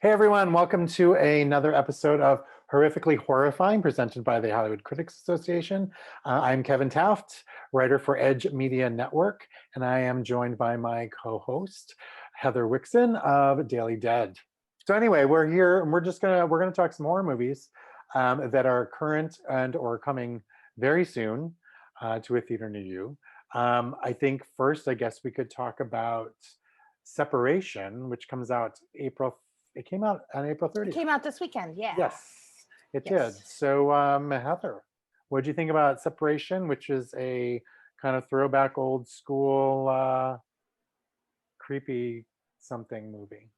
Hey everyone, welcome to another episode of Horrifically Horrifying, presented by the Hollywood Critics Association. I'm Kevin Taft, writer for Edge Media Network, and I am joined by my co-host, Heather Wixson of Daily Dead. So anyway, we're here and we're gonna talk some horror movies that are current and or coming very soon to a theater near you. I think first, I guess we could talk about Separation, which comes out it came out on April It 30th. came out this weekend, yeah. Yes, it Yes. did. So, Heather, what did you think about Separation, which is a kind of throwback old school creepy something movie?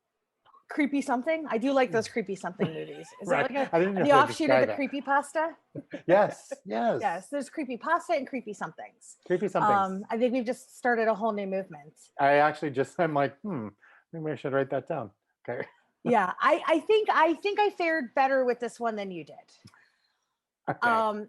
Creepy something. I do like those creepy something movies. Is Right. it like I didn't know the how to offshoot of the describe creepy pasta? it. Yes, yes. Yes, there's creepy pasta and creepy somethings. Creepy somethings. I think we've just started a whole new movement. I'm like, maybe I should write that down. Okay. Yeah, I think I fared better with this one than you did. Okay.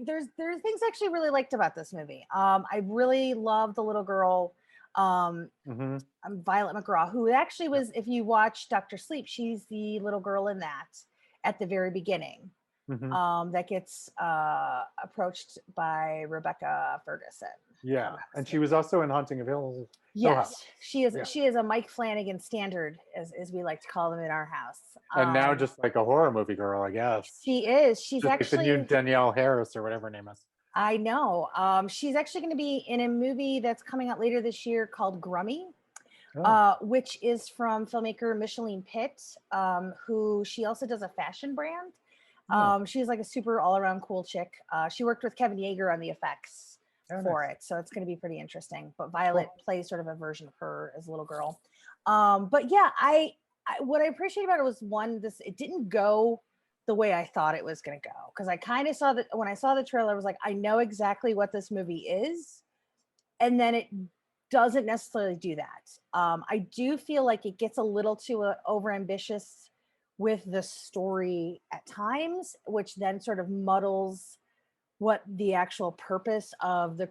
There's things I actually really liked about this movie. I really love the little girl, Mhm. Violet McGraw, who actually was, if you watch Dr. Sleep, she's the little girl in that at the very beginning. Mhm. That gets approached by Rebecca Ferguson. Yeah, and she was also in Haunting of Hill House. Yes, she is. Yeah. She is a Mike Flanagan standard, as we like to call them in our house. And now just like a horror movie girl, I guess. She is. She's Just like the new actually. Danielle Harris or whatever her name is. I know. She's actually going to be in a movie that's coming out later this year called Grummy, which is from filmmaker Micheline Pitt, who she also does a fashion brand. She's like a super all-around cool chick. She worked with Kevin Yeager on the effects for it, so it's going to be pretty interesting. But Violet plays sort of a version of her as a little girl. But yeah, I what I appreciate about it was it didn't go the way I thought it was going to go, because I kind of saw that when I saw the trailer, I was like, I know exactly what this movie is, and then it doesn't necessarily do that. I do feel like it gets a little too overambitious with the story at times, which then sort of muddles what the actual purpose of the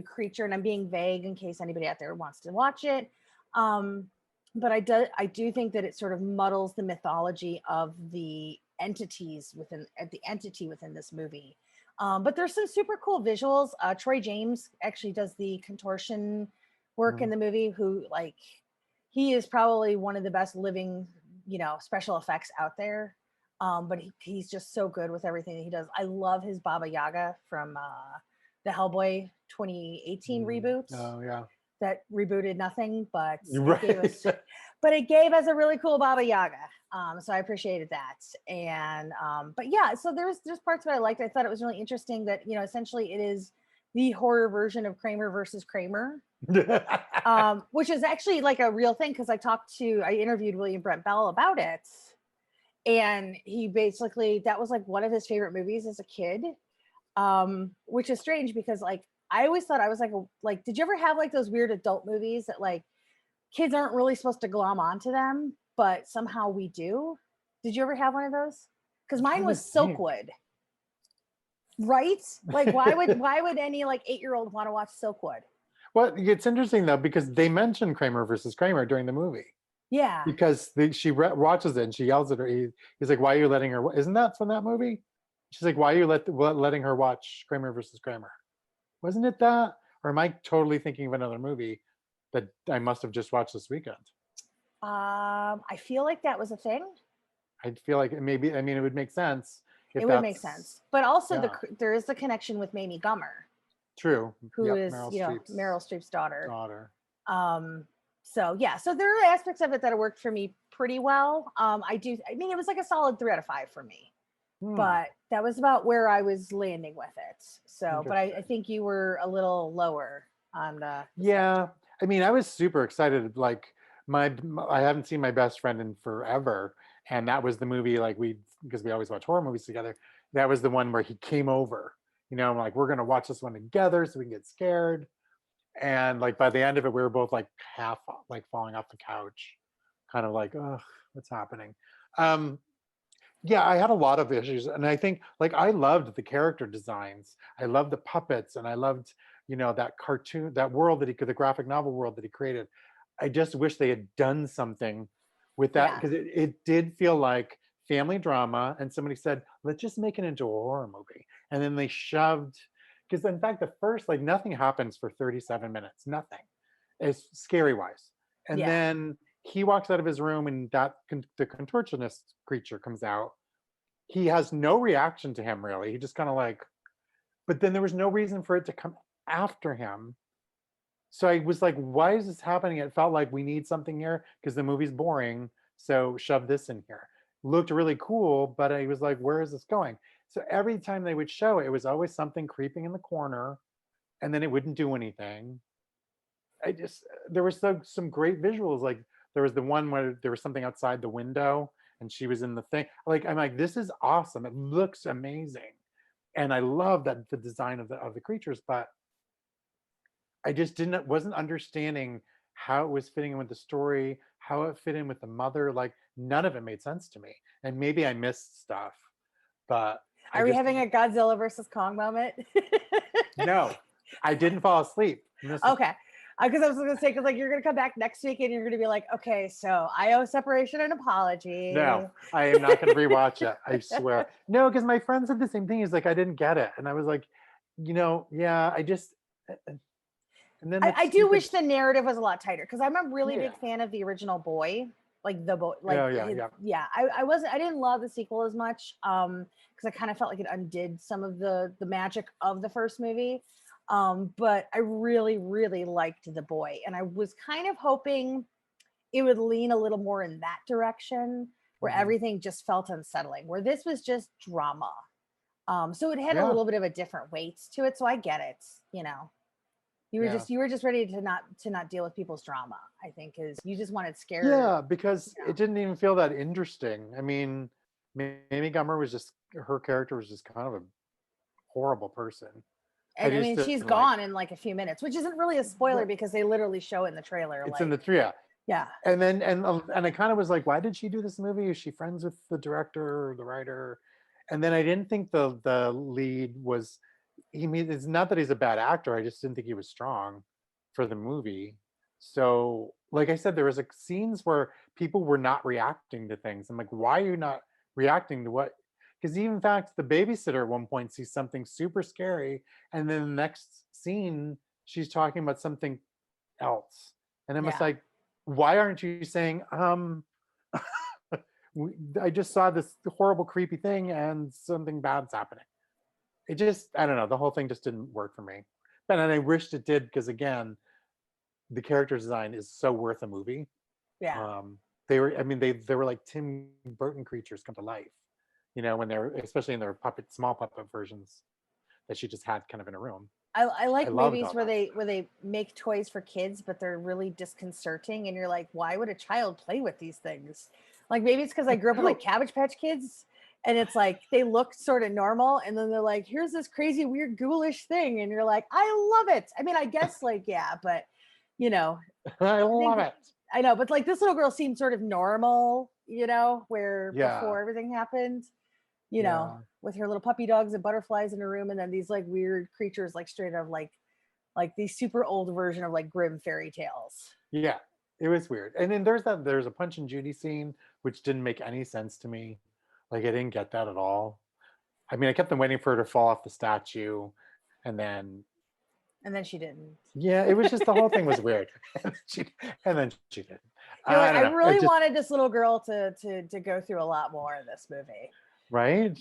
creature, and I'm being vague in case anybody out there wants to watch it. But I do think that it sort of muddles the mythology of the entity within this movie. But there's some super cool visuals. Troy James actually does the contortion work in the movie, he is probably one of the best living, special effects out there. But he's just so good with everything that he does. I love his Baba Yaga from the Hellboy 2018 reboot. Oh yeah. That rebooted nothing, but Right. it gave us a really cool Baba Yaga. So I appreciated that. And but yeah, so there's parts that I liked. I thought it was really interesting that, essentially it is the horror version of Kramer versus Kramer. Which is actually like a real thing, because I interviewed William Brent Bell about it. And he basically, that was like one of his favorite movies as a kid. Which is strange because I always thought I was like, did you ever have like those weird adult movies that like kids aren't really supposed to glom onto them, but somehow we do? Did you ever have one of those? Because mine was Silkwood. Right? Like why would any like 8-year-old want to watch Silkwood? Well, it's interesting though, because they mentioned Kramer versus Kramer during the movie. Yeah. Because she watches it and she yells at her. He's like, "Why are you letting her?" Isn't that from that movie? She's like, "Why are you letting her watch Kramer versus Kramer?" Wasn't it that? Or am I totally thinking of another movie that I must have just watched this weekend? I feel like that was a thing. I feel like maybe. I mean, it would make sense. It would make sense, but also there is the connection with Mamie Gummer. True. Who is Meryl Streep's daughter. So yeah, so there are aspects of it that worked for me pretty well. I mean, it was like a solid 3 out of 5 for me, but that was about where I was landing with it. So, but I think you were a little lower on the spectrum. I mean, I was super excited. Like I haven't seen My Best Friend in forever, and that was the movie because we always watch horror movies together. That was the one where he came over. Like, we're gonna watch this one together so we can get scared. And like by the end of it, we were both like half like falling off the couch, kind of like, oh, what's happening? Yeah, I had a lot of issues, and I think like I loved the character designs. I loved the puppets, and I loved that cartoon, that world the graphic novel world that he created. I just wish they had done something with that, Yeah. because it did feel like family drama, and somebody said, let's just make it into a horror movie. And then they shoved, because in fact, the first, like nothing happens for 37 minutes, nothing, as scary wise. And Yeah. then he walks out of his room and the contortionist creature comes out. He has no reaction to him really. He just kind of like, but then there was no reason for it to come after him. So I was like, why is this happening? It felt like we need something here because the movie's boring. So shove this in here. Looked really cool, but I was like, where is this going? So every time they would show it, it was always something creeping in the corner, and then it wouldn't do anything. I just, there was some great visuals. Like there was the one where there was something outside the window and she was in the thing. Like I'm like, this is awesome. It looks amazing. And I love that the design of the creatures, but I just wasn't understanding how it was fitting in with the story, how it fit in with the mother. Like none of it made sense to me. And maybe I missed stuff, but I Are we just, having a Godzilla versus Kong moment? no, I didn't fall asleep. Okay. Because I was going to say, because like you're going to come back next week and you're going to be like, okay, so I owe Separation an apology. No, I am not going to rewatch it. I swear. No, because my friend said the same thing. He's like, I didn't get it. And I was like, yeah, I just, and then I do wish the narrative was a lot tighter because I'm a really Yeah. big fan of the original Boy, like the boy, like yeah. I didn't love the sequel as much because I kind of felt like it undid some of the magic of the first movie. But I really, really liked the Boy, and I was kind of hoping it would lean a little more in that direction where everything just felt unsettling, where this was just drama. So it had a little bit of a different weight to it. So I get it, you were just ready to not deal with people's drama, I think, because you just wanted scared. Yeah, because it didn't even feel that interesting. I mean, Mamie Gummer was just, her character was just kind of a horrible person. And I mean, she's gone in like a few minutes, which isn't really a spoiler because they literally show it in the trailer. It's in the trailer. Yeah. And then and I kind of was like, why did she do this movie? Is she friends with the director or the writer? And then I didn't think the lead was, it's not that he's a bad actor. I just didn't think he was strong for the movie. So like I said, there was like scenes where people were not reacting to things. I'm like, why are you not reacting to what? Because even in fact, the babysitter at one point sees something super scary, and then the next scene, she's talking about something else. And I'm just like, why aren't you saying, I just saw this horrible, creepy thing and something bad's happening. It just, I don't know, the whole thing just didn't work for me. But and I wished it did, because again, the character design is so worth a movie. Yeah. They were like Tim Burton creatures come to life, when they're, especially in their small puppet versions that she just had kind of in a room. I like movies where they make toys for kids, but they're really disconcerting, and you're like, why would a child play with these things? Like maybe it's because I grew up with like Cabbage Patch Kids, and it's like they look sort of normal, and then they're like, here's this crazy weird ghoulish thing, and you're like, I love it. I mean, I guess like yeah, but I love it. I know, but like this little girl seemed sort of normal, where before everything happened, with her little puppy dogs and butterflies in her room, and then these like weird creatures, like straight up like these super old version of like grim fairy tales. Yeah, it was weird. And then there's a Punch and Judy scene which didn't make any sense to me. Like I didn't get that at all. I mean, I kept on waiting for her to fall off the statue, and then she didn't. Yeah, it was just, the whole thing was weird. and then she didn't. I really wanted this little girl to go through a lot more in this movie. Right.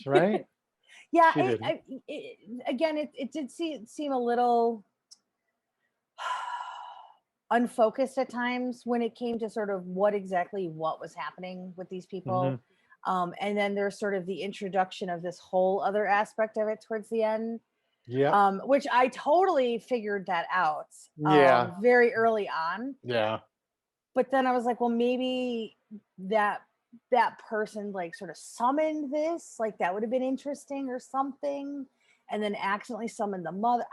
Yeah, it did seem a little unfocused at times when it came to sort of what was happening with these people. And then there's sort of the introduction of this whole other aspect of it towards the end. Yeah. Which I totally figured that out. Very early on. Yeah. But then I was like, well, maybe that person like sort of summoned this, like that would have been interesting or something, and then accidentally summoned the mother.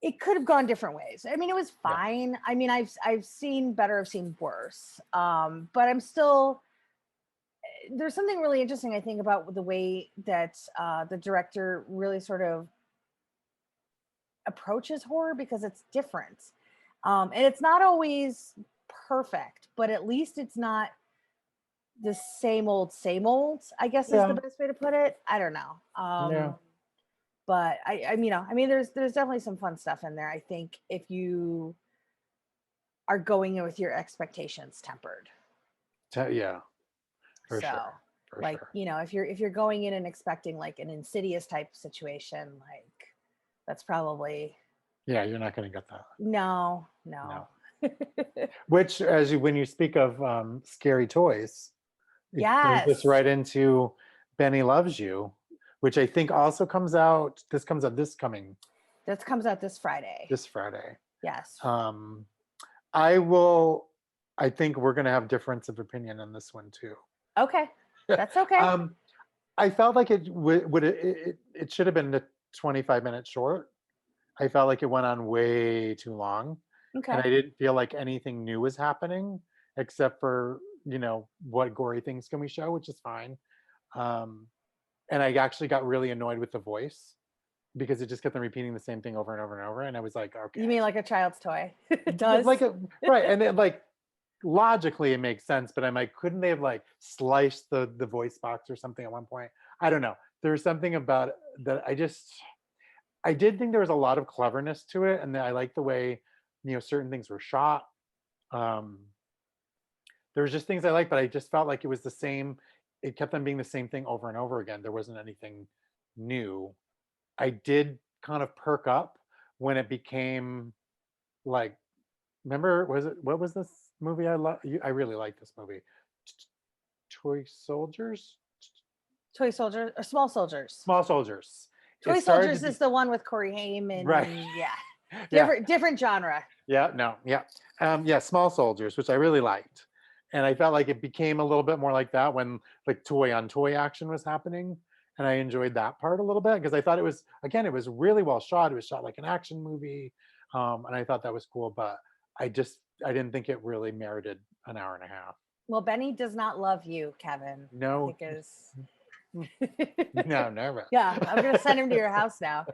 It could have gone different ways. I mean, it was fine. I mean, I've seen better, I've seen worse. But I'm still, there's something really interesting, I think, about the way that the director really sort of approaches horror, because it's different. And it's not always perfect, but at least it's not the same old, I guess is the Yeah. best way to put it. I don't know. Yeah. But I mean, there's definitely some fun stuff in there. I think if you are going in with your expectations tempered. Yeah, for So, sure. For like, sure. if you're going in and expecting like an Insidious type situation, like that's probably Yeah, you're not going to get that. no. No. Which, when you speak of scary toys, it brings us Yes. right into Benny Loves You, which I think also comes out. This comes out That comes out this Friday. this Friday. Yes. I think we're going to have difference of opinion on this one too. Okay. That's okay. I felt like it should have been a 25 minutes short. I felt like it went on way too long. Okay. And I didn't feel like anything new was happening except for, what gory things can we show, which is fine. And I actually got really annoyed with the voice because it just kept on repeating the same thing over and over and over. And I was like, okay. You mean like a child's toy? It does. Right. And then logically it makes sense, but I'm like, couldn't they have sliced the voice box or something at one point? I don't know. There's something about that. I did think there was a lot of cleverness to it, and I like the way certain things were shot. There was just things I liked, but I just felt like it was the same. It kept on being the same thing over and over again. There wasn't anything new. I did kind of perk up when it became like, remember, what was this movie I really liked this movie? Toy Soldiers? Toy Soldiers or Small Soldiers? Small Soldiers. Toy Soldiers is the one with Corey Haim and right. Yeah. Different genre. Yeah, Small Soldiers, which I really liked. And I felt like it became a little bit more like that when toy on toy action was happening. And I enjoyed that part a little bit because I thought it was really well shot. It was shot like an action movie. And I thought that was cool, but I didn't think it really merited an hour and a half. Well, Benny does not love you, Kevin. No. No, never. Yeah, I'm gonna send him to your house now.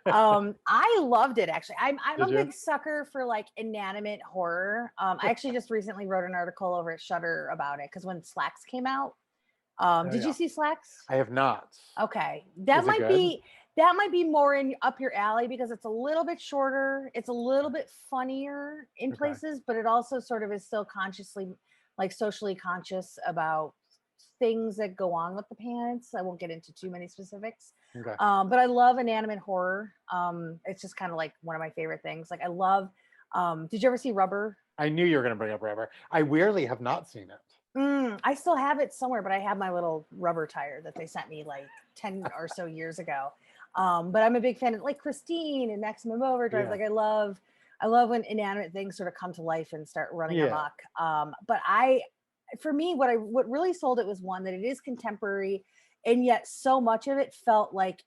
I loved it actually. I'm a big sucker for inanimate horror. I actually just recently wrote an article over at Shudder about it because when Slacks came out, did you see Slacks? I have not. Okay, that might be more up your alley because it's a little bit shorter. It's a little bit funnier in places, but it also sort of is still consciously socially conscious about things that go on with the parents. I won't get into too many specifics. Okay. But I love inanimate horror. It's just kind of one of my favorite things. I love, did you ever see Rubber? I knew you were going to bring up Rubber. I weirdly have not seen it. I still have it somewhere, but I have my little rubber tire that they sent me 10 or so years ago. But I'm a big fan of Christine and Maximum Overdrive. Yeah. I love when inanimate things sort of come to life and start running amok. But for me, what really sold it was one that it is contemporary, and yet so much of it felt like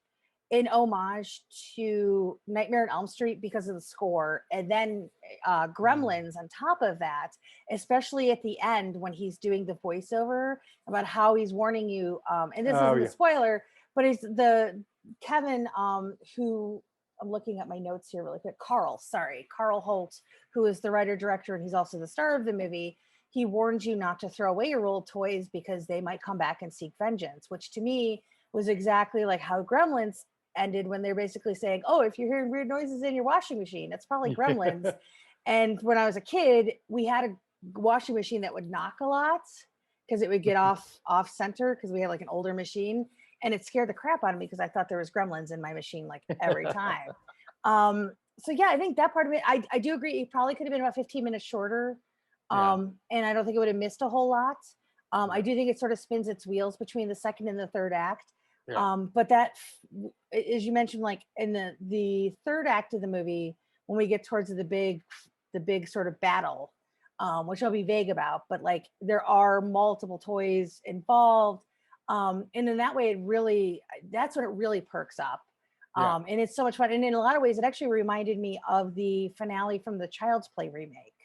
an homage to Nightmare on Elm Street because of the score, and then Gremlins on top of that, especially at the end when he's doing the voiceover about how he's warning you. And this isn't a spoiler, but it's the Kevin who I'm looking at my notes here really quick. Carl Holt, who is the writer director, and he's also the star of the movie. He warns you not to throw away your old toys because they might come back and seek vengeance, which to me was exactly like how Gremlins ended when they're basically saying, oh, if you're hearing weird noises in your washing machine, it's probably Gremlins. And when I was a kid, we had a washing machine that would knock a lot because it would get off center because we had an older machine, and it scared the crap out of me because I thought there was Gremlins in my machine every time. So yeah, I think that part of it, I do agree. It probably could have been about 15 minutes shorter. And I don't think it would have missed a whole lot. I do think it sort of spins its wheels between the second and the third act. But that, as you mentioned, in the third act of the movie, when we get towards the big sort of battle, which I'll be vague about, but there are multiple toys involved. And in that way, that's when it really perks up. And it's so much fun. And in a lot of ways, it actually reminded me of the finale from the Child's Play remake,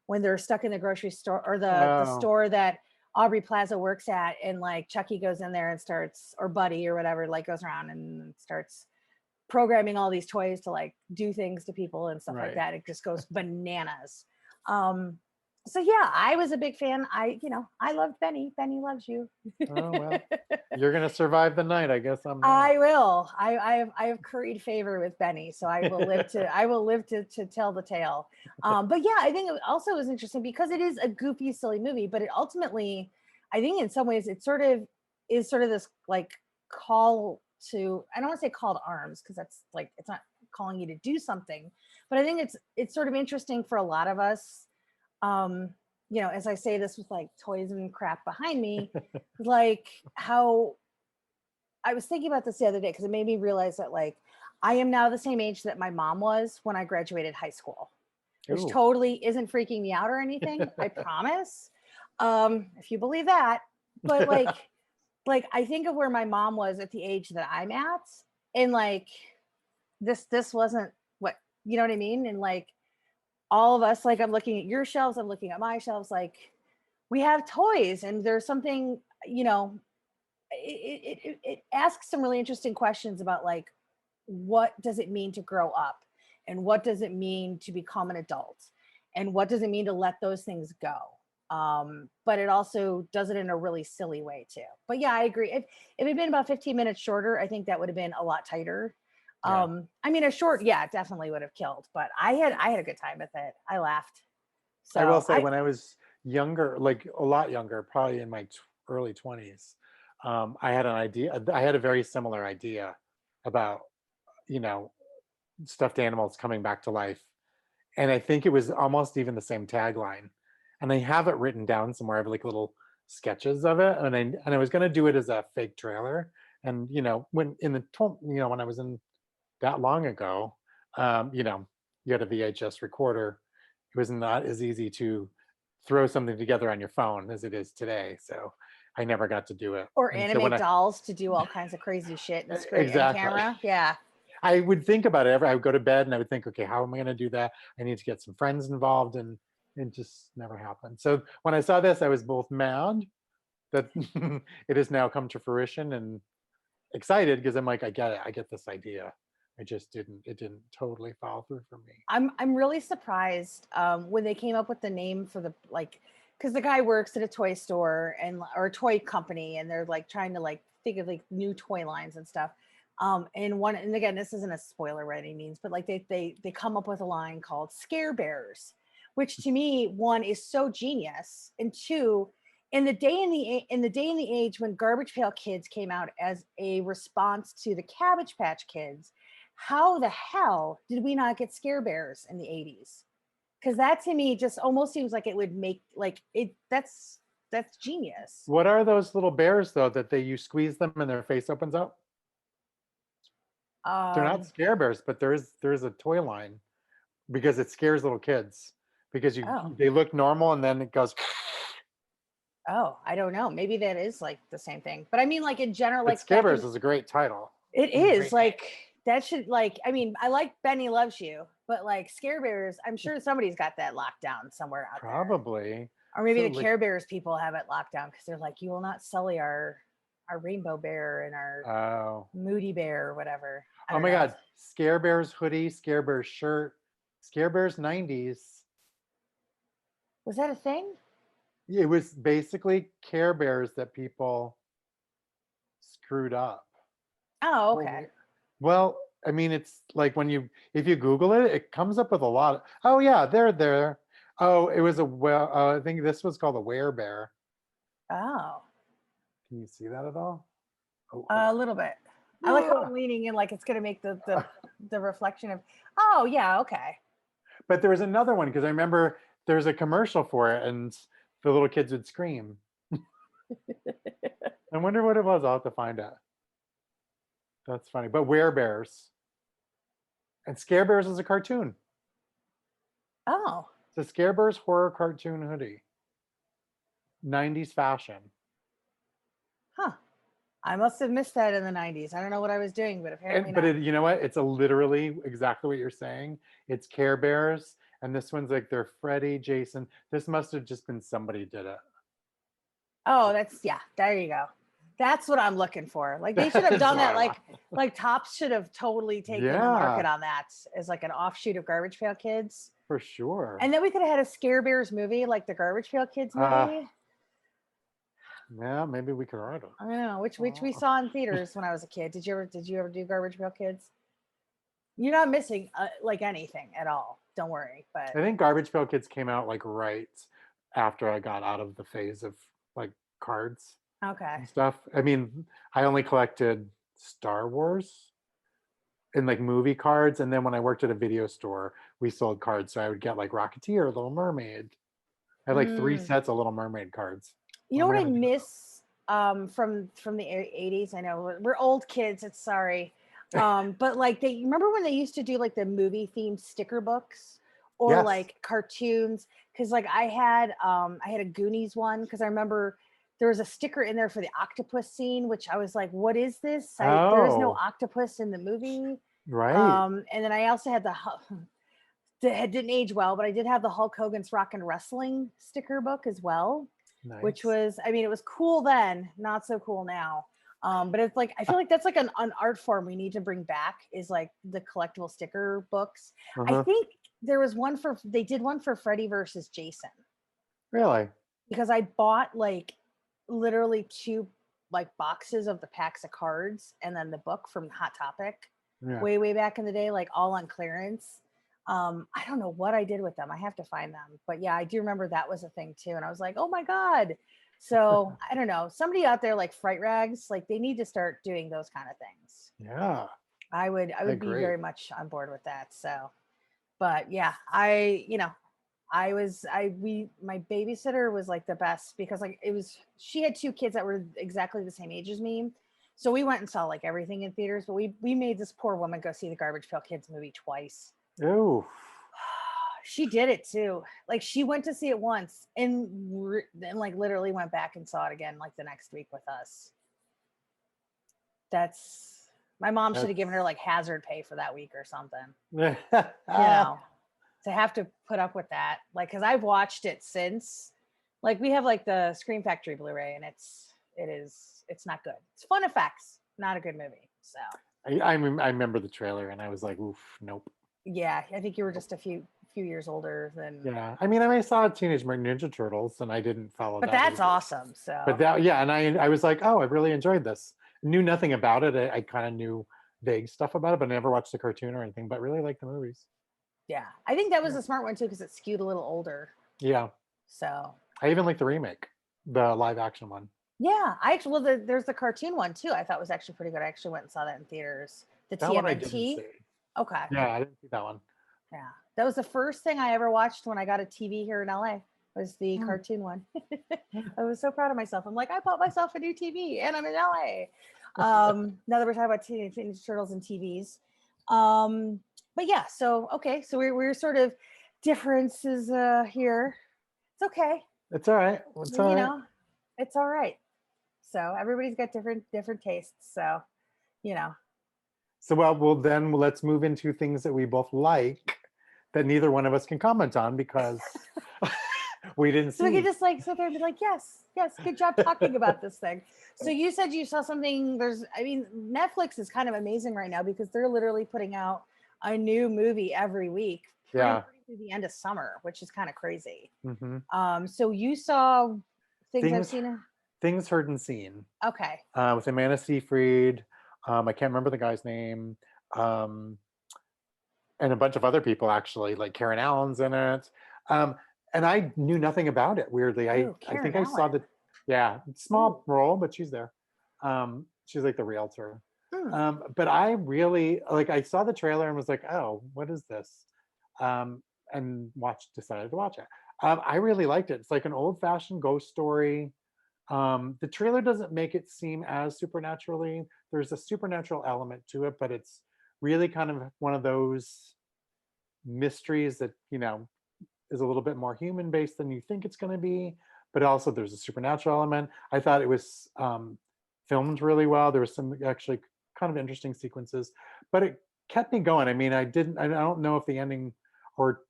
when they're stuck in the grocery store or the store that Aubrey Plaza works at, and Chucky goes in there and starts, or Buddy or whatever, goes around and starts programming all these toys to do things to people and stuff like that. It just goes bananas. So yeah, I was a big fan. I loved Benny. Benny loves you. Oh, well, you're going to survive the night. I guess I'm not. I will. I have curried favor with Benny, so I will live to tell the tale. But yeah, I think it also was interesting because it is a goofy, silly movie, but it ultimately, I think in some ways, it sort of this like call to, I don't want to say call to arms because that's like it's not calling you to do something, but I think it's sort of interesting for a lot of us. Um, as I say this with like toys and crap behind me, like how I was thinking about this the other day because it made me realize that like I am now the same age that my mom was when I graduated high school, which Ooh. totally isn't freaking me out or anything. I promise. If you believe that. But like I think of where my mom was at the age that I'm at, and like this wasn't what, you know what I mean? And like all of us, like I'm looking at your shelves, I'm looking at my shelves, like we have toys and there's something, it asks some really interesting questions about like what does it mean to grow up, and what does it mean to become an adult, and what does it mean to let those things go. But it also does it in a really silly way too. But yeah, I agree. If it had been about 15 minutes shorter, I think that would have been a lot tighter. Yeah. I mean, a short, yeah, definitely would have killed, but I had a good time with it. I laughed. I will So say when I was younger, like a lot younger, probably in my early 20s, I had an idea. I had a very similar idea about, you know, stuffed animals coming back to life. And I think it was almost even the same tagline. And I have it written down somewhere. I have like little sketches of it. And I was going to do it as a fake trailer. And, when I was in that long ago, you had a VHS recorder. It was not as easy to throw something together on your phone as it is today. So I never got to do it. or And so when animate dolls to do all kinds of crazy shit and screen and exactly, camera. Yeah. I would think about it. I would go to bed and I would think, okay, how am I going to do that? I need to get some friends involved, and it just never happened. So when I saw this, I was both mad that it has now come to fruition and excited because I'm like, I get it. I get this idea. It didn't totally follow through for me. I'm really surprised when they came up with the name for the like, because the guy works at a toy store or a toy company, and they're like trying to like think of like new toy lines and stuff. And again, this isn't a spoiler by any means, but like they come up with a line called Scare Bears, which to me, one, is so genius, and two, in the day and the age when Garbage Pail Kids came out as a response to the Cabbage Patch Kids, how the hell did we not get Scare Bears in the 80s? Because that to me just almost seems like it would make like it that's genius. What are those little bears though that you squeeze them and their face opens up? They're not Um, Scare Bears, but there's a toy line because it scares little kids because oh, they look normal and then it goes. oh, I don't know. Maybe that is like the same thing. But I mean, like in general, But like Scare back Bears in is a great title. it And a is great name. like that should like I mean, I like Benny Loves You, but like Scare Bears, I'm sure somebody's got that locked down somewhere out there. Probably. Or maybe So the like, Care Bears people have it locked down because they're like, you will not sully our rainbow bear and our oh, moody bear or whatever. I oh don't my know. God, Scare Bears hoodie, Scare Bears shirt, Scare Bears 90s. Was that a thing? It was basically Care Bears that people screwed up. Oh, okay. Totally. Well, I mean, it's like if you Google it, it comes up with a lot. Oh yeah, they're there. Oh, it was I think this was called a werebear. Oh, Can you see that at all? Oh, hold a on. little bit. I like how I'm leaning in, like it's gonna make the reflection of. Oh yeah, okay. But there was another one because I remember there was a commercial for it, and the little kids would scream. I wonder what it was. I'll have to find out. That's funny. But werebears and Scare Bears is a cartoon. Oh, It's a Scare Bears horror cartoon hoodie, 90s fashion. huh. I must have missed that in the 90s. I don't know what I was doing, but apparently not. You know what? It's literally exactly what you're saying. It's Care Bears, and this one's like they're Freddy, Jason. This must have just been somebody did it. Oh, yeah, there you go. That's what I'm looking for. Like they should have That's done what that. I want. Like Tops should have totally taken the Yeah, market on that as like an offshoot of Garbage Pail Kids. for sure. And then we could have had a Scare Bears movie, like the Garbage Pail Kids movie. Yeah, maybe we could write it. I don't know, which we saw in theaters when I was a kid. Did you ever do Garbage Pail Kids? You're not missing like anything at all. Don't worry. But I think Garbage Pail Kids came out like right after I got out of the phase of like cards okay. and stuff. I mean, I only collected Star Wars and like movie cards, and then when I worked at a video store, we sold cards. So I would get like Rocketeer, Little Mermaid. I had like 3 sets of Little Mermaid cards. You know what I miss from the 80s? I know we're old kids. It's sorry. But like they remember when they used to do like the movie themed sticker books or Yes. like cartoons? Because like I had a Goonies one because I remember there was a sticker in there for the octopus scene, which I was like, what is this? There is no Oh, octopus in the movie. right. And then I also had it didn't age well, but I did have the Hulk Hogan's Rock and Wrestling sticker book as well, which Nice. was, I mean, it was cool then, not so cool now. But it's like, I feel like that's like an art form we need to bring back is like the collectible sticker books. I think there was they did one for Freddy versus Jason. Really? Because I bought like literally 2 like boxes of the packs of cards and then the book from Hot Topic way back in the day, like all on clearance. I don't know what I did with them. I have to find them. But yeah, I do remember that was a thing too. And I was like, oh my God. So I don't know. Somebody out there like Fright Rags, like they need to start doing those kind of things. Yeah. I would be very much on board with that. So, but yeah, my babysitter was like the best because like she had 2 kids that were exactly the same age as me. So we went and saw like everything in theaters, but we made this poor woman go see the Garbage Pail Kids movie twice. Ooh. She did it too. Like she went to see it once and then like literally went back and saw it again like the next week with us. My mom should have given her like hazard pay for that week or something. You know, to have to put up with that. Like, cause I've watched it since. Like we have like the Scream Factory Blu-ray and it's not good. It's fun effects, not a good movie. So I remember the trailer and I was like, oof, nope. Yeah, I think you were just a few years older than. Yeah, I mean, I saw Teenage Mutant Ninja Turtles and I didn't follow But that that's either. awesome. So. But that, yeah, and I was like, oh, I really enjoyed this. Knew nothing about it. I kind of knew vague stuff about it, but I never watched the cartoon or anything. But really liked the movies. Yeah, I think that was a smart one too because it skewed a little older. Yeah. So. I even like the remake, the live action one. Yeah, I actually there's the cartoon one too. I thought was actually pretty good. I actually went and saw that in theaters. The that TMNT. One I didn't see. Okay. Yeah, I didn't see that one. Yeah, that was the first thing I ever watched when I got a TV here in LA. Was the cartoon one. I was so proud of myself. I'm like, I bought myself a new TV and I'm in LA. Now that we're talking about Teenage Ninja Turtles and TVs. But yeah, so okay, so we're sort of differences here. It's okay. It's all right. It's all right. It's all right. So everybody's got different tastes. So, So well then let's move into things that we both like that neither one of us can comment on because we didn't see. So we could just like sit there and be like, yes, good job talking about this thing. So you said you saw something. Netflix is kind of amazing right now because they're literally putting out a new movie every week. Pretty through the end of summer, which is kind of crazy. Mm-hmm. So you saw things I've seen. Things Heard and Seen. Okay. With Amanda Seyfried. I can't remember the guy's name. And a bunch of other people actually, like Karen Allen's in it. And I knew nothing about it, weirdly. I think I saw small role, but she's there. She's like the realtor. But I really, I saw the trailer and was like, oh, what is this? And decided to watch it. I really liked it. It's like an old-fashioned ghost story. The trailer doesn't make it seem as supernaturally. There's a supernatural element to it, but it's really kind of one of those mysteries that, is a little bit more human based than you think it's going to be, but also there's a supernatural element. I thought it was filmed really well. There was some actually kind of interesting sequences, but it kept me going. I mean, I don't know if the ending or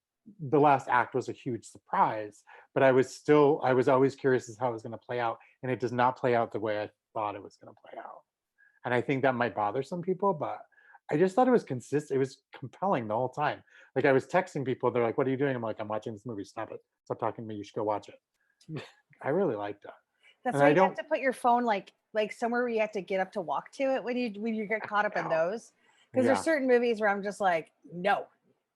the last act was a huge surprise, but I was always curious as how it was going to play out, and it does not play out the way I thought it was going to play out. And I think that might bother some people, but I just thought it was consistent. It was compelling the whole time. Like I was texting people, they're like, "What are you doing?" I'm like, "I'm watching this movie. Stop it. Stop talking to me. You should go watch it." I really liked it, That's and why I you have don't. to put your phone like somewhere where you have to get up to walk to it when you get caught up in Know. those. Because there's Yeah, certain movies where I'm just like, no,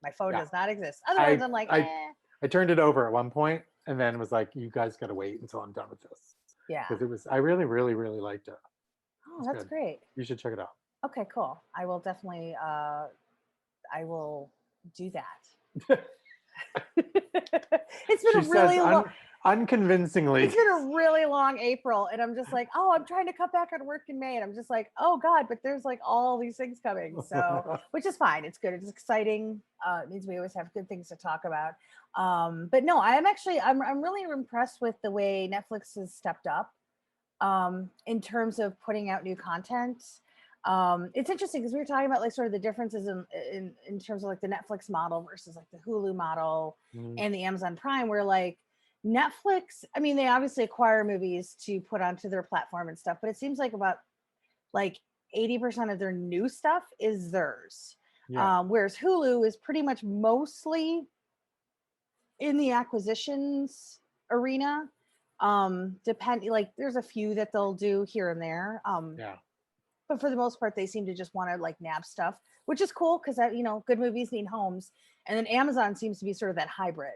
my phone yeah. does not exist. Other ones I I'm like, I eh, I turned it over at one point, and then was like, "You guys got to wait until I'm done with this," yeah. because it was. I really, really, really liked it. Oh, It's that's good. great. You should check it out. Okay, cool. I will definitely I will do that. It's been She a says really long unconvincingly. it's been a really long April, and I'm just like, oh, I'm trying to cut back on work in May, and I'm just like, oh God, but there's like all these things coming, so which is fine. It's good. It's exciting. It means we always have good things to talk about. But no, I'm really impressed with the way Netflix has stepped up in terms of putting out new content. It's interesting because we were talking about like sort of the differences in terms of like the Netflix model versus like the Hulu model Mm, and the Amazon Prime, where like Netflix, I mean, they obviously acquire movies to put onto their platform and stuff, but it seems like about like 80% of their new stuff is theirs. yeah, Whereas Hulu is pretty much mostly in the acquisitions arena. Like there's a few that they'll do here and there. yeah, But for the most part, they seem to just want to like nab stuff, which is cool because good movies need homes. And then Amazon seems to be sort of that hybrid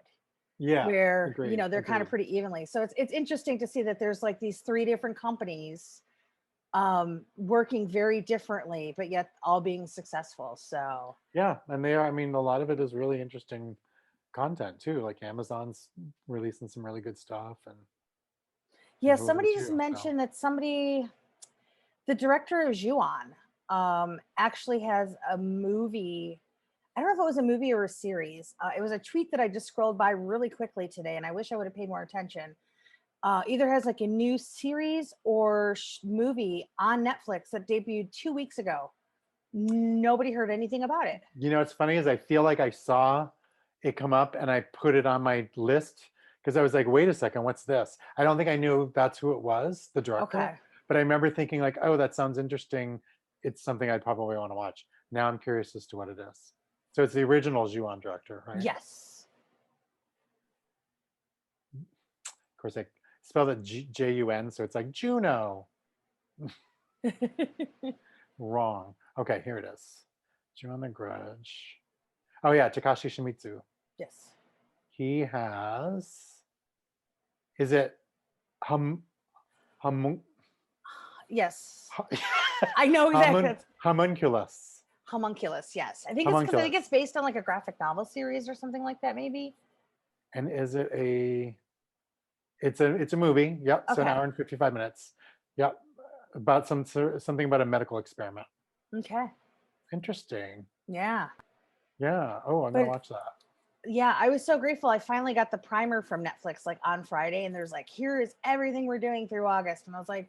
yeah. where Agreed. they're kind of Agreed. pretty evenly. So it's interesting to see that there's like these three different companies working very differently, but yet all being successful. So Yeah, and they are. I mean, a lot of it is really interesting content too. Like Amazon's releasing some really good stuff, yeah, and Hulu somebody just too. So mentioned that the director of Ju-on actually has a movie. I don't know if it was a movie or a series. It was a tweet that I just scrolled by really quickly today, and I wish I would have paid more attention. Either has like a new series or movie on Netflix that debuted 2 weeks ago. Nobody heard anything about it. it's funny is I feel like I saw it come up and I put it on my list because I was like, wait a second, what's this? I don't think I knew that's who it was, the director, Okay. but I remember thinking like, oh, that sounds interesting. It's something I'd probably want to watch. Now I'm curious as to what it is. So it's the original Ju-on director, right? Yes. Of course, I spelled it Jun, so it's like Juno. Wrong. Okay, here it is. Ju-on the Grudge. Oh yeah, Takashi Shimizu. Yes. He has. Is it hum hum Yes. I know exactly. homunculus? Homunculus. Yes. I think it's because I think Homunculus. it's based on like a graphic novel series or something like that, maybe. And is it a? It's a movie. Yep. So an Okay. hour and 55 minutes. Yep. About something about a medical experiment. Okay. Interesting. Yeah. Yeah. Oh, I'm gonna But watch that. yeah, I was so grateful. I finally got the primer from Netflix like on Friday, and there's like, here is everything we're doing through August. And I was like,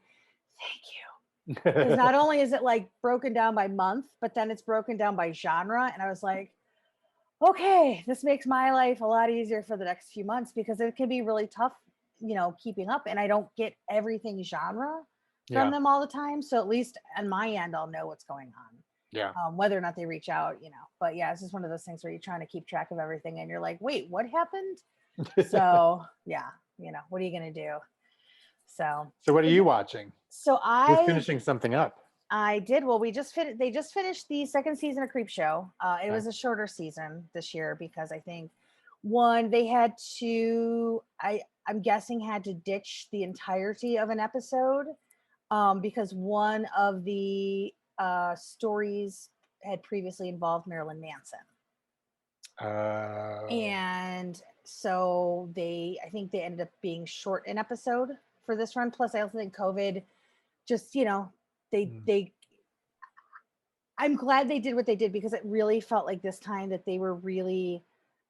thank you. Because not only is it like broken down by month, but then it's broken down by genre. And I was like, okay, this makes my life a lot easier for the next few months because it can be really tough, keeping up. And I don't get everything genre from Yeah. them all the time. So at least on my end, I'll know what's going on. Yeah. Whether or not they reach out, but yeah, it's just one of those things where you're trying to keep track of everything and you're like, wait, what happened? So yeah, what are you going to do? So, So what are you watching? so You're finishing something up. I did. Well, they just finished the second season of Creepshow. It Okay. was a shorter season this year because I think one, they had to, I'm guessing had to ditch the entirety of an episode because one of the stories had previously involved Marilyn Manson. And so I think they ended up being short an episode for this run. Plus, I also think COVID just, they I'm glad they did what they did because it really felt like this time that they were really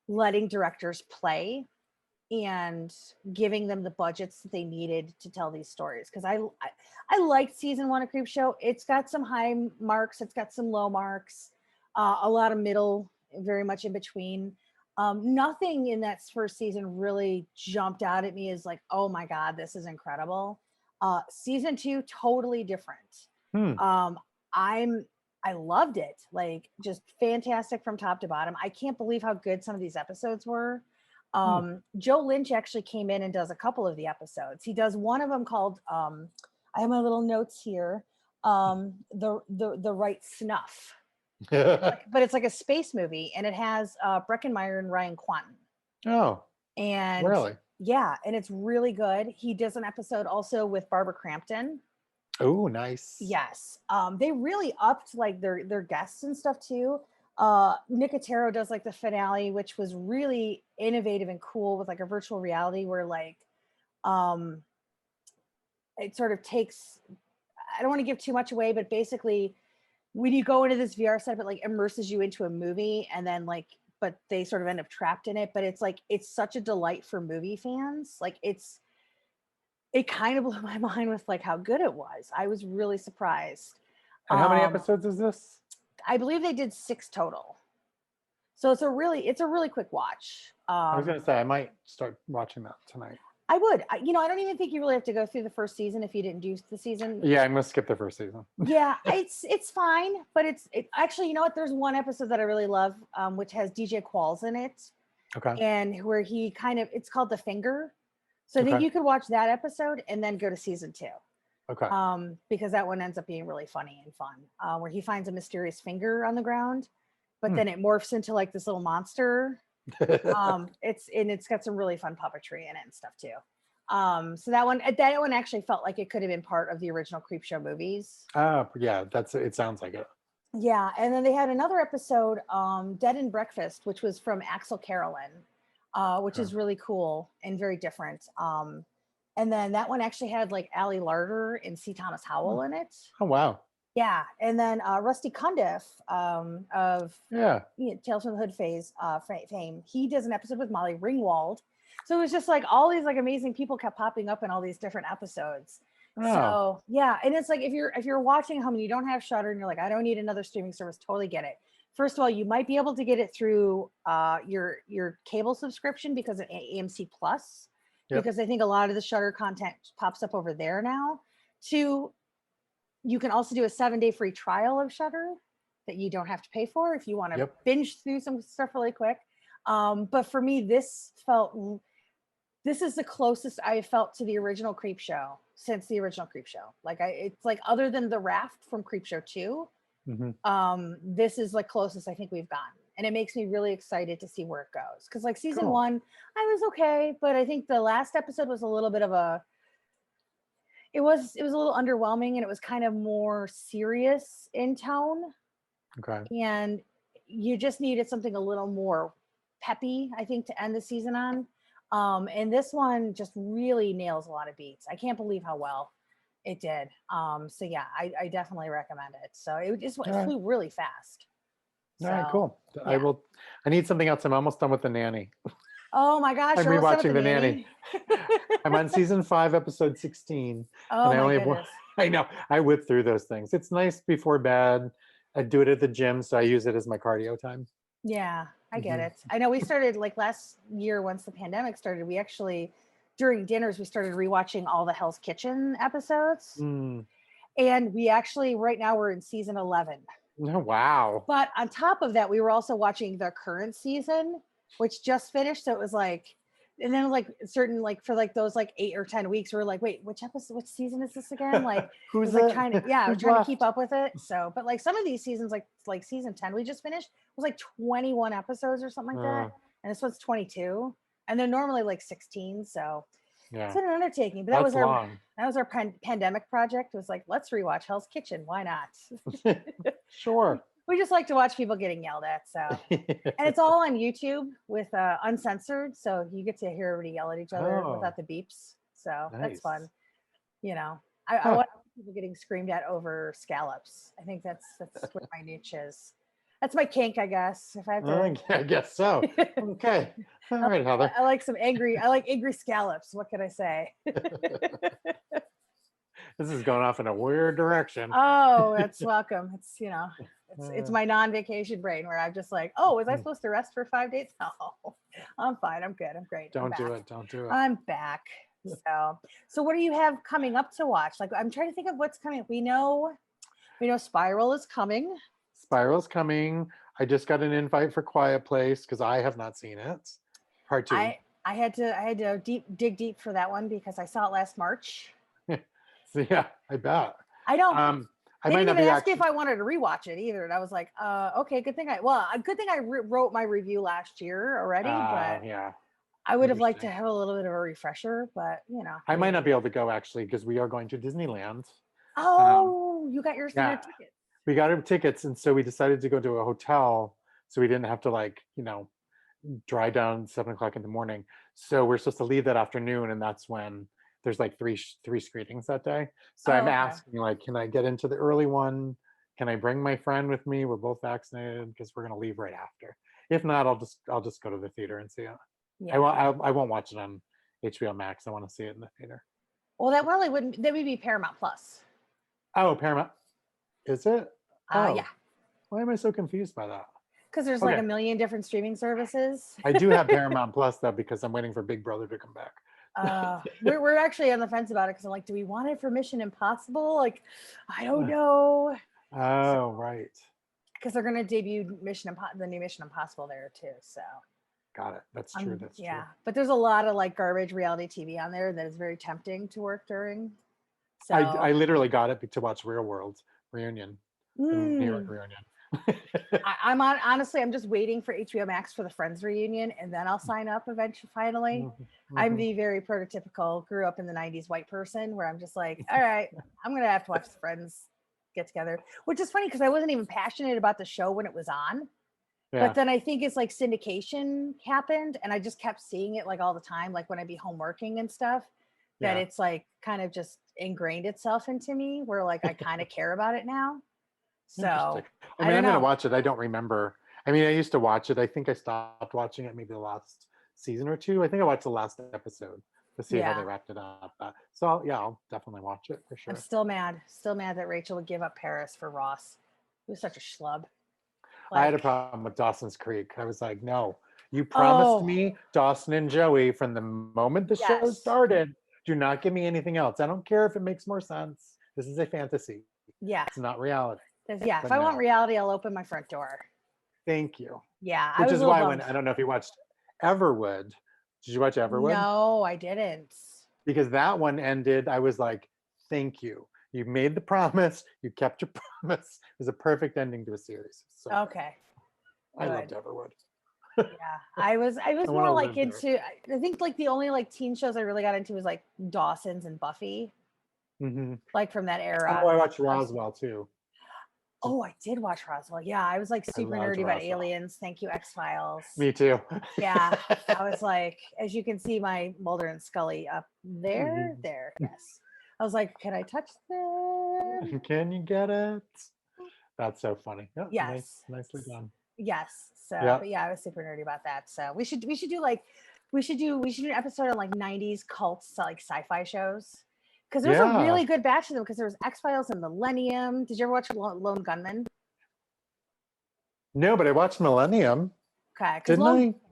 letting directors play and giving them the budgets that they needed to tell these stories. Because I liked season 1 of Creepshow. It's got some high marks, it's got some low marks, a lot of middle, very much in between. Nothing in that first season really jumped out at me as like, oh my God, this is incredible. Season 2, totally different. Hmm. I'm I loved it. Like, just fantastic from top to bottom. I can't believe how good some of these episodes were. Joe Lynch actually came in and does a couple of the episodes. He does one of them called I have my little notes here. The Right Snuff. But it's like a space movie, and it has Breckenmeyer and Ryan Quanten. Oh, And really? yeah, and it's really good. He does an episode also with Barbara Crampton. Oh, nice. Yes. They really upped like their guests and stuff too. Nicotero does like the finale, which was really innovative and cool with like a virtual reality where like it sort of takes, I don't want to give too much away, but basically when you go into this VR setup, it like immerses you into a movie, and then like, but they sort of end up trapped in it. But it's like, it's such a delight for movie fans. Like it kind of blew my mind with like how good it was. I was really surprised. And how many episodes is this? I believe they did 6 total. So it's a really quick watch. I was gonna say I might start watching that tonight. I would. I don't even think you really have to go through the first season if you didn't do the season. Yeah, I'm gonna skip the first season. Yeah, it's fine, but it actually, you know what? There's one episode that I really love, which has DJ Qualls in it. Okay. And where he kind of, it's called The Finger. So I think you could watch that episode and then go to season 2. Okay. Because that one ends up being really funny and fun, where he finds a mysterious finger on the ground, but then it morphs into like this little monster. It's got some really fun puppetry in it and stuff too. So that one actually felt like it could have been part of the original Creepshow movies. Yeah, it sounds like it. Yeah, and then they had another episode, Dead and Breakfast, which was from Axel Carolyn, which is really cool and very different. And then that one actually had like Ali Larter and C. Thomas Howell in it. Oh wow. Yeah, and then Rusty Cundiff of Tales from the Hood fame. He does an episode with Molly Ringwald. So it was just like all these like amazing people kept popping up in all these different episodes. Oh. So yeah, and it's like if you're watching at home and you don't have Shudder and you're like, I don't need another streaming service, totally get it. First of all, you might be able to get it through your cable subscription because of AMC Plus, because I think a lot of the Shudder content pops up over there now. 2, you can also do a 7-day free trial of Shudder that you don't have to pay for if you want to binge through some stuff really quick. But for me, this is the closest I felt to the original Creepshow since the original Creepshow. Like it's like other than the raft from Creepshow 2, this is like closest I think we've gotten. And it makes me really excited to see where it goes. Cause like season 1, I was okay, but I think the last episode was a little bit of it was a little underwhelming, and it was kind of more serious in tone. Okay. And you just needed something a little more peppy, I think, to end the season on. And this one just really nails a lot of beats. I can't believe how well it did. So yeah, I definitely recommend it. So it flew really fast. All right, cool. Yeah. I need something else. I'm almost done with The Nanny. Oh my gosh. I'm rewatching The Nanny. I'm on season 5, episode 16. Oh, and my goodness. I know. I whip through those things. It's nice before bed. I do it at the gym, so I use it as my cardio time. Yeah, I get it. I know we started like last year, once the pandemic started, we actually, during dinners, we started rewatching all the Hell's Kitchen episodes. And we actually, right now we're in season 11. Oh, wow. But on top of that, we were also watching the current season, which just finished. So it was like, and then like certain, like for like those like 8 or 10 weeks, we were like, wait, which season is this again? Like, who's like trying to keep up with it. So, but like some of these seasons, like season 10 we just finished was like 21 episodes or something like that. And this one's 22. And they're normally like 16. So it's an undertaking. But that was our pandemic project. It was like, let's rewatch Hell's Kitchen. Why not? Sure. We just like to watch people getting yelled at. So, and it's all on YouTube with uncensored. So you get to hear everybody yell at each other without the beeps. So that's fun. You know, I want people getting screamed at over scallops. I think that's what my niche is. That's my kink, I guess. If I have to, I guess so. Okay. All right, Heather. I like angry scallops. What can I say? This is going off in a weird direction. Oh, that's welcome. It's, it's my non-vacation brain where I'm just like, oh, was I supposed to rest for 5 days? No, I'm fine. I'm good. I'm great. Don't do it. I'm back. So what do you have coming up to watch? Like, I'm trying to think of what's coming up. We know You know, Spiral is coming. Spiral's coming. I just got an invite for Quiet Place because I have not seen it. Part 2. I had to dig deep for that one because I saw it last March. So yeah, I bet. I don't. I They might didn't not even be ask me actually. if I wanted to rewatch it either, and I was like, okay, good thing I wrote my review last year already, but Yeah, I would have liked to interesting. have a little bit of a refresher, but I might not maybe. be able to go actually because we are going to Disneyland. Um, Oh, you got your yeah, ticket. we got our tickets, and so we decided to go to a hotel so we didn't have to drive down 7 o'clock in the morning. So we're supposed to leave that afternoon, and that's when there's like three screenings that day. So I'm Oh, okay. asking, like, can I get into the early one? Can I bring my friend with me? We're both vaccinated because we're gonna leave right after. If not, I'll just go to the theater and see it. Yeah. I won't watch it on HBO Max. I want to see it in the theater. Well, that would be Paramount Plus. Oh, Paramount, is it? Yeah, Oh, why am I so confused by that? because there's like Okay, a million different streaming services. I do have Paramount Plus though because I'm waiting for Big Brother to come back. We're actually on the fence about it because I'm like, do we want it for Mission Impossible? Like, I don't know. So, Oh, right. because they're gonna debut the new Mission Impossible there too. So Got it. That's true. That's true. yeah, but there's a lot of like garbage reality TV on there that is very tempting to work during. So I literally got it to watch Real World Reunion, the New York mm, reunion. honestly, I'm just waiting for HBO Max for the Friends reunion, and then I'll sign up eventually. Finally, Mhm, I'm mhm. the very prototypical grew up in the '90s white person where I'm just like, all right, I'm gonna have to watch the Friends get together, which is funny because I wasn't even passionate about the show when it was on. But Yeah. then I think it's like syndication happened, and I just kept seeing it like all the time, like when I'd be home working and stuff. That Yeah. it's like kind of just ingrained itself into me, where like I kind of care about it now. Interesting. So I I mean, don't I'm going to know. watch it. I don't remember. I mean, I used to watch it. I think I stopped watching it maybe the last season or two. I think I watched the last episode to see how they Yeah, wrapped it up. So yeah, I'll definitely watch it for I'm sure. still mad that Rachel would give up Paris for Ross. He was such a schlub. I had a Like, problem with Dawson's Creek. I was like, no, you promised oh me Dawson and Joey from the moment the show yes, started. Do not give me anything else. I don't care if it makes more sense. This is a fantasy. yeah, It's not reality. yeah. If But I want no, reality, I'll open my front door. thank you. Yeah, I Which was a is little why when bummed. I don't know if you watched Everwood. Did you watch Everwood? No, I didn't. Because that one ended, I was like, thank you. You made the promise. You kept your promise. It was a perfect ending to a series. So good. Okay, I loved good. Everwood. Yeah, I was I want to more like live there. into. I think like the only like teen shows I really got into was like Dawson's and Buffy, Hmm. like from that Oh, era. I watched I was, Roswell too. oh, I did watch Roswell. Yeah, I was like I super loved nerdy about Roswell. aliens. Thank you, X Files. Me too. Yeah, I was like, as you can see, my Mulder and Scully up there, Mhm. there. Yes, I was like, can I touch them? Can you get it? That's so funny. Yeah, Yes, nicely done. yes. So, Yeah. but yeah, I was super nerdy about that. So we should do like we should do an episode on like '90s cults, like sci-fi shows. Because there was a Yeah. really good batch of them. Because there was X Files and Millennium. Did you ever watch Lone Gunman? No, but I watched Millennium, Okay, because didn't Lone I?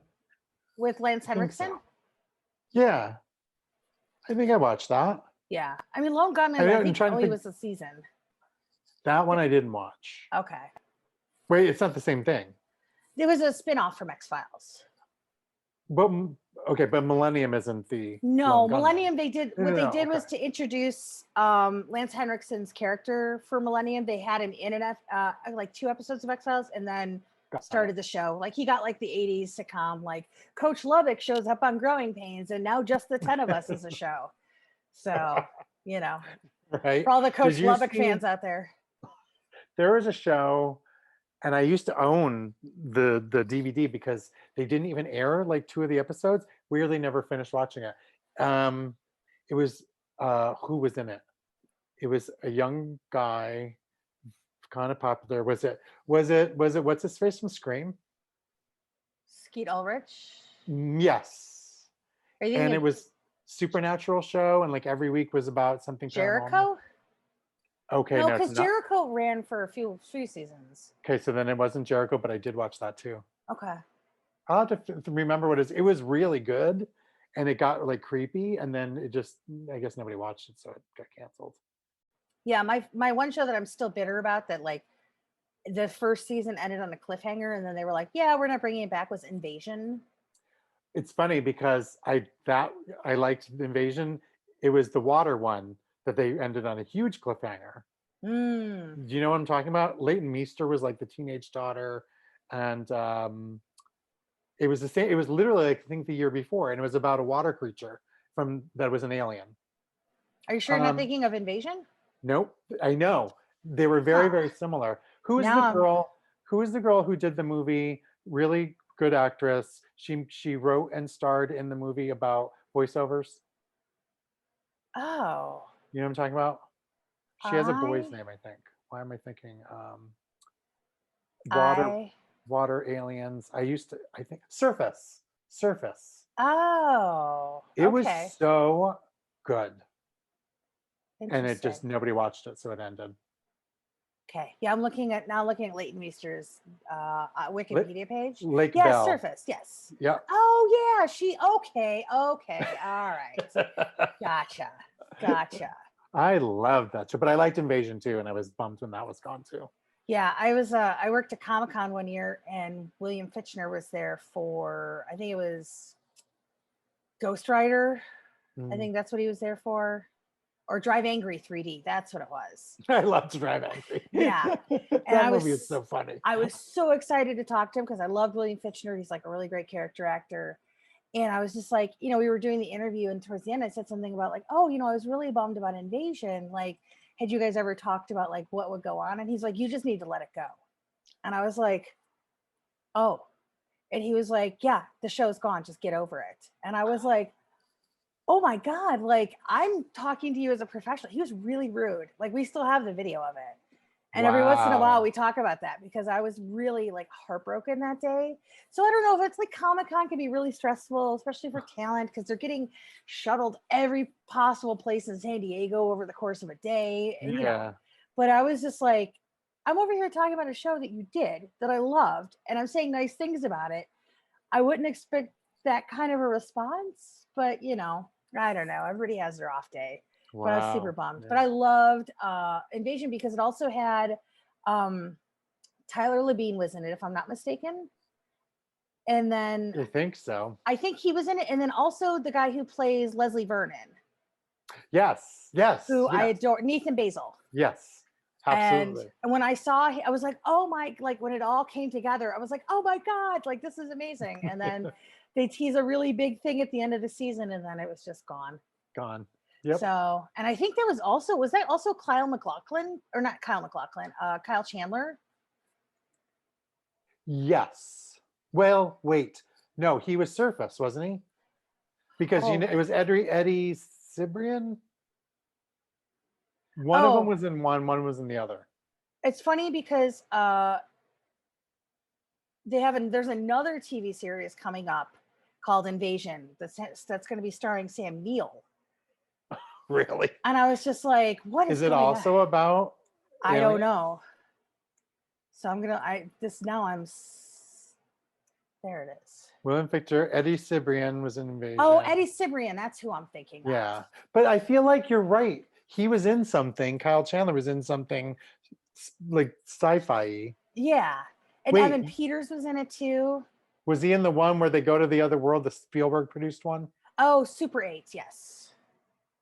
with Lance I think Henriksen. so. Yeah, I think I watched that. Yeah, I mean Lone Gunman. I I'm think trying to only think. was a season. That one I didn't watch. Okay, Wait, it's not the same thing. there was a spin-off from X Files. But okay, but Millennium isn't the No, Lone Gunman. Millennium. They did No, what no, they no. did Okay, was to introduce Lance Henriksen's character for Millennium. They had him in like 2 episodes of X Files, and then got started it. the show. Like he got like the '80s sitcom, like Coach Lubbock shows up on Growing Pains, and now just the 10 of us is a show. So you know, Right? for all the Did Coach you Lubbock see? fans out there, There was a show, and I used to own the DVD because they didn't even air like two of the episodes. Weirdly, never finished watching it. Um, it was who was in it? It was a young guy, kind of popular. Was it what's his face from Scream? Skeet Ulrich. Yes. Are you And it thinking was supernatural show, and like every week was about something paranormal. Jericho? Okay, No, no, it's because not. Jericho ran for a few seasons. Okay, so then it wasn't Jericho, but I did watch that too. Okay. I'll have to remember what it is. It was really good, and it got like creepy, and then it just, I guess nobody watched it, so it got canceled. Yeah, my one show that I'm still bitter about, that like the first season ended on a cliffhanger, and then they were like, "Yeah, we're not bringing it back," was Invasion. It's funny because I liked Invasion. It was the water one that they ended on a huge cliffhanger. Mm. Do you know what I'm talking about? Leighton Meester was like the teenage daughter, and it was the same. It was literally like, I think the year before, and it was about a water creature from that was an alien. Are you sure you're not Um, thinking of Invasion? nope, I know they were very Huh. very similar. Who is the Now I'm. girl? Who is the girl who did the movie? Really good actress. She wrote and starred in the movie about voiceovers. Oh, You know what I'm talking about? She has a boy's I name, I think. Why am I thinking water I water aliens? I think Surface. Surface. oh, It was okay. so good. And it just Interesting. nobody watched it, so it ended. Okay. Yeah, I'm looking at Leighton Meester's Lake, Wikipedia page. Lake Yes, Bell. Surface. Yes. Yeah. Oh yeah, she okay. Okay. All right. Gotcha. Gotcha. I loved that show, but I liked Invasion too, and I was bummed when that was gone too. Yeah, I worked at Comic-Con one year, and William Fichtner was there for, I think it was Ghost Rider. I Mm. think that's what he was there for. Or Drive Angry 3D. That's what it was. I loved Drive Angry. Yeah. And That movie is so funny. I was so excited to talk to him because I loved William Fichtner. He's like a really great character actor. And I was just like, we were doing the interview, and towards the end I said something about like, oh, I was really bummed about Invasion. Like, had you guys ever talked about like what would go on? And he's like, you just need to let it go. And I was like, oh. And he was like, yeah, the show's gone. Just get over it. And I was like, oh my God, like I'm talking to you as a professional. He was really rude. Like we still have the video of it. And every once in a while Wow. we talk about that because I was really like heartbroken that day. So I don't know if it's like Comic-Con can be really stressful, especially for talent, because they're getting shuttled every possible place in San Diego over the course of a day. And, Yeah. but I was just like, I'm over here talking about a show that you did that I loved, and I'm saying nice things about it. I wouldn't expect that kind of a response, but I don't know. Everybody has their off day. But I was super Wow. bummed. But Yeah. I loved Invasion because it also had Tyler Labine was in it, if I'm not mistaken. And then I think so. I think he was in it. And then also the guy who plays Leslie Vernon, Yes. Yes. who I Yes. adore, Nathan Basil. Yes. And Absolutely. when I saw, I was like, oh my, like when it all came together, I was like, oh my God, like this is amazing. And then they tease a really big thing at the end of the season, and then it was just gone. Gone. Yep. So, and I think was that also Kyle MacLachlan, or not Kyle MacLachlan, Kyle Chandler? Yes. Well, wait. No, he was Surface, wasn't he? Because Oh, it was Eddie Cibrian. One of them was in one was in the other. it's funny because there's another TV series coming up called Invasion that's going to be starring Sam Neill. Really? And I was just like, what is it going also on? about I don't aliens? know. So there it is. William Fichtner, Eddie Cibrian was in Invasion. Oh, Eddie Cibrian, that's who I'm thinking Yeah. of. But I feel like you're right. He was in something. Kyle Chandler was in something like sci-fi. Yeah. And Wait, Evan Peters was in it too. was he in the one where they go to the other world, the Spielberg produced one? Oh, Super 8, yes.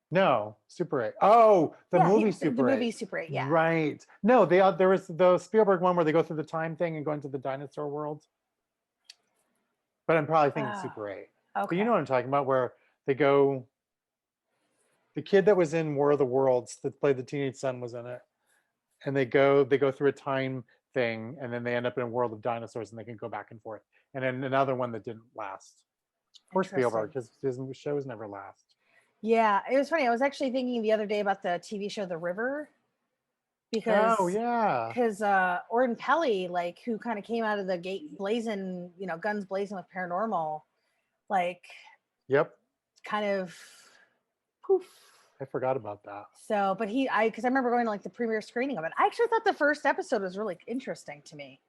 No, Super 8. Oh, the movie Super 8. The movie Super 8, yeah. Right. No, there was the Spielberg one where they go through the time thing and go into the dinosaur world. But I'm probably thinking Super 8. Okay. But you know what I'm talking about, where they go. The kid that was in War of the Worlds that played the teenage son was in it, and they go through a time thing, and then they end up in a world of dinosaurs, and they can go back and forth. And then another one that didn't last. Poor Spielberg, his shows never last. Yeah, it was funny. I was actually thinking the other day about the TV show The River, because Orton Pelly, like, who kind of came out of the gate blazing, guns blazing with paranormal, like, yep, kind of poof. I forgot about that. So, but because I remember going to like the premiere screening of it. I actually thought the first episode was really interesting to me.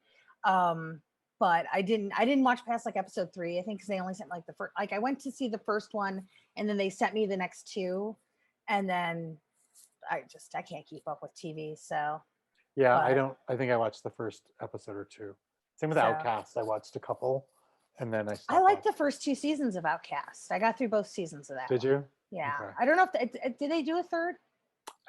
But I didn't watch past like episode 3. I think because they only sent like the first, like I went to see the first one, and then they sent me the next 2, and then I can't keep up with TV. So Yeah, I but don't. I think I watched the first episode or two. Same with so Outcast. I watched a couple, and then I I stopped like watching. the first 2 seasons of Outcast. I got through both seasons of that Did one. you? Yeah, Okay. I don't know if did they do a third.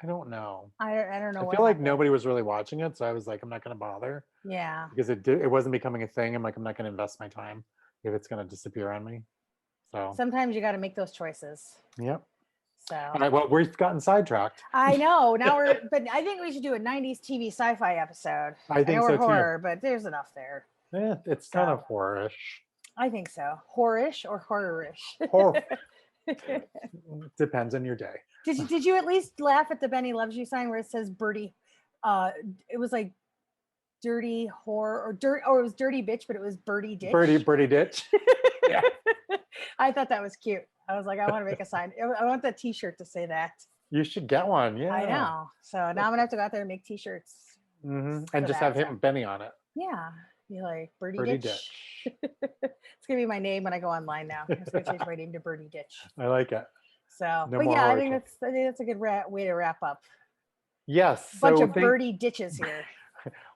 I don't know. I don't know I what feel like happened. nobody was really watching it, so I was like, I'm not going to bother Yeah, because it wasn't becoming a thing. I'm like, I'm not going to invest my time if it's going to disappear on me. So, sometimes you got to make those choices. yep. So All right. Well, we've gotten sidetracked. I know now but I think we should do a 90s TV sci-fi episode. I I think know we're so too. horror, but there's enough there. It's kind So of horror-ish. I think so. Horrorish or horror-ish. Horror depends on your day. Did you at least laugh at the Benny Loves You sign where it says Birdie? It was like dirty whore or dirt, or it was dirty bitch, but it was Birdie Ditch. Birdie ditch. Yeah. I thought that was cute. I was like, I want to make a sign. I want that T-shirt to say that. You should get one. Yeah. I know. So now I'm gonna have to go out there and make T-shirts. And for just that, have him Benny on it. Yeah, you like Birdie, Birdie Ditch. ditch. It's gonna be my name when I go online now. I'm just gonna change my name to Birdie Ditch. I like it. So, No but more yeah, I horror think talk. that's a good way to wrap up. Yes. Bunch So of birdie ditches here.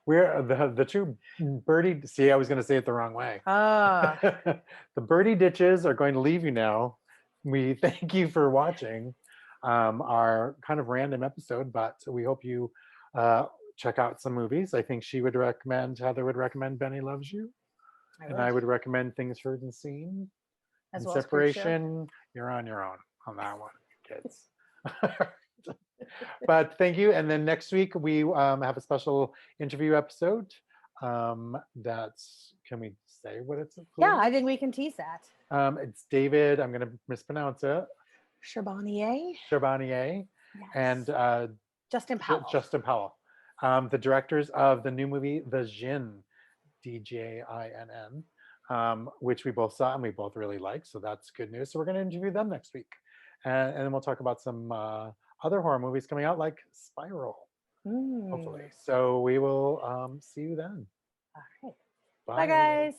we're the two birdie. See, I was going to say it the wrong way. Ah, The birdie ditches are going to leave you now. We thank you for watching our kind of random episode, but we hope you check out some movies. I think Heather would recommend Benny Loves You, and I would recommend Things Heard and Seen. as And well as Creepshow. Separation, you're on your own on that one, kids. But thank you. And then next week we have a special interview episode. Can we say what it's? Yeah, I think we can tease that. It's David. I'm going to mispronounce it. Charbonnier. Charbonnier Yes. and Justin Powell. Justin Powell, the directors of the new movie The Djinn, Djinn, which we both saw and we both really like. So that's good news. So we're going to interview them next week, and then we'll talk about some other horror movies coming out, like Spiral, hopefully. So we will see you then. All right. Bye, Bye, guys.